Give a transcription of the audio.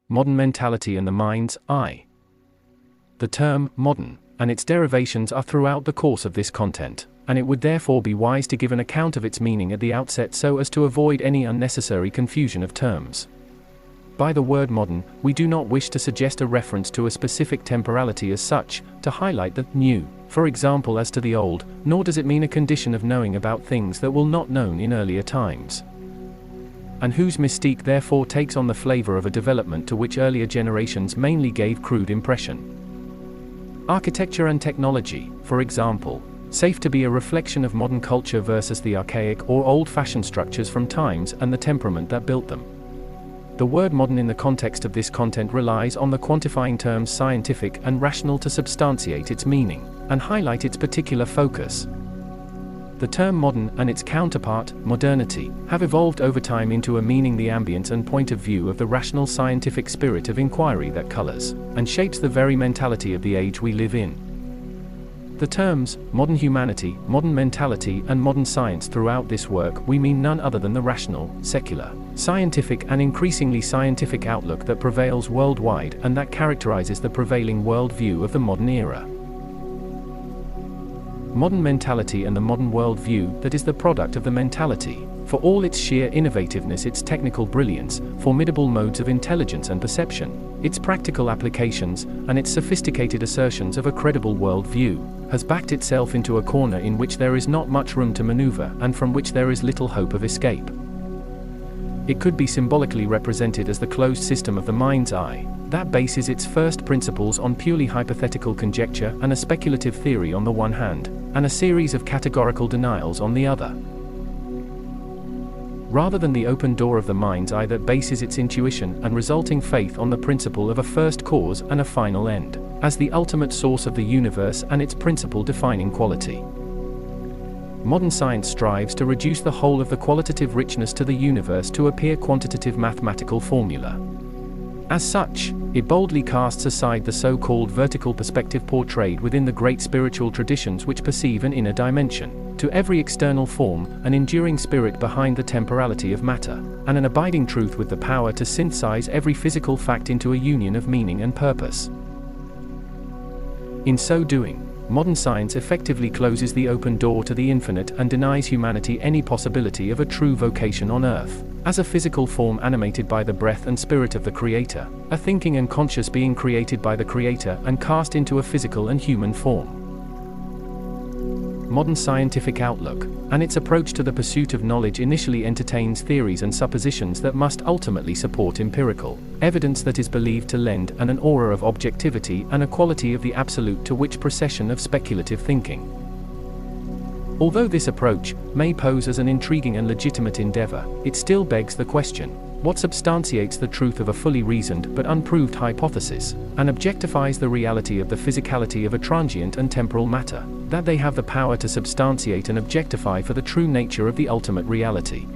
Modern mentality and the mind's eye. The term modern and its derivations are throughout the course of this content, and it would therefore be wise to give an account of its meaning at the outset so as to avoid any unnecessary confusion of terms. By the word modern, we do not wish to suggest a reference to a specific temporality as such, to highlight the new, for example, as to the old, nor does it mean a condition of knowing about things that were not known in earlier times, and whose mystique therefore takes on the flavor of a development to which earlier generations mainly gave crude impression. Architecture and technology, for example, safe to be a reflection of modern culture versus the archaic or old-fashioned structures from times and the temperament that built them. The word modern in the context of this content relies on the quantifying terms scientific and rational to substantiate its meaning, and highlight its particular focus. The term modern and its counterpart, modernity, have evolved over time into a meaning the ambience and point of view of the rational scientific spirit of inquiry that colors and shapes the very mentality of the age we live in. The terms, modern humanity, modern mentality and modern science throughout this work we mean none other than the rational, secular, scientific and increasingly scientific outlook that prevails worldwide and that characterizes the prevailing worldview of the modern era. Modern mentality and the modern worldview that is the product of the mentality, for all its sheer innovativeness, its technical brilliance, formidable modes of intelligence and perception, its practical applications, and its sophisticated assertions of a credible worldview, has backed itself into a corner in which there is not much room to maneuver and from which there is little hope of escape. It could be symbolically represented as the closed system of the mind's eye, that bases its first principles on purely hypothetical conjecture and a speculative theory on the one hand, and a series of categorical denials on the other. Rather than the open door of the mind's eye that bases its intuition and resulting faith on the principle of a first cause and a final end, as the ultimate source of the universe and its principal defining quality. Modern science strives to reduce the whole of the qualitative richness to the universe to appear quantitative mathematical formula. As such, it boldly casts aside the so-called vertical perspective portrayed within the great spiritual traditions which perceive an inner dimension, to every external form, an enduring spirit behind the temporality of matter, and an abiding truth with the power to synthesize every physical fact into a union of meaning and purpose. In so doing, modern science effectively closes the open door to the infinite and denies humanity any possibility of a true vocation on earth, as a physical form animated by the breath and spirit of the Creator, a thinking and conscious being created by the Creator and cast into a physical and human form. Modern scientific outlook, and its approach to the pursuit of knowledge initially entertains theories and suppositions that must ultimately support empirical evidence that is believed to lend an aura of objectivity and a quality of the absolute to which procession of speculative thinking. Although this approach may pose as an intriguing and legitimate endeavor, it still begs the question: what substantiates the truth of a fully reasoned but unproved hypothesis, and objectifies the reality of the physicality of a transient and temporal matter, that they have the power to substantiate and objectify for the true nature of the ultimate reality?